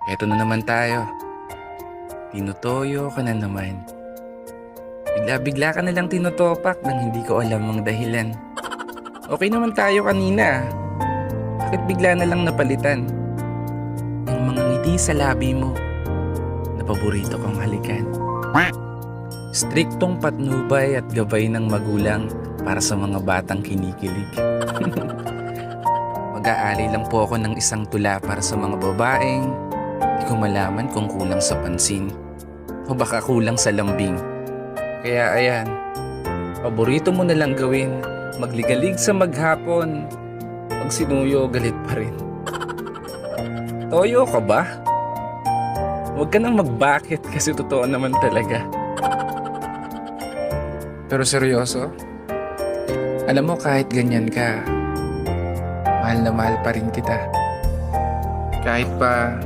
Eto na naman tayo. Tinutoyo ka na naman. Bigla-bigla ka na lang tinutopak nang hindi ko alam ang dahilan. Okay naman tayo kanina. Bakit bigla na lang napalitan? Yung mga ngiti sa labi mo na paborito kong halikan. Striktong patnubay at gabay ng magulang para sa mga batang kinikilig. Mag-aali lang po ako ng isang tula para sa mga babaeng di ko malaman kung kulang sa pansin o baka kulang sa lambing. Kaya ayan, paborito mo na lang gawin, magligalig sa maghapon. Pag sinuyo, galit pa rin. Toyo ka ba? Huwag ka nang magbakit kasi totoo naman talaga. Pero seryoso, alam mo kahit ganyan ka, mahal na mahal pa rin kita. Kahit pa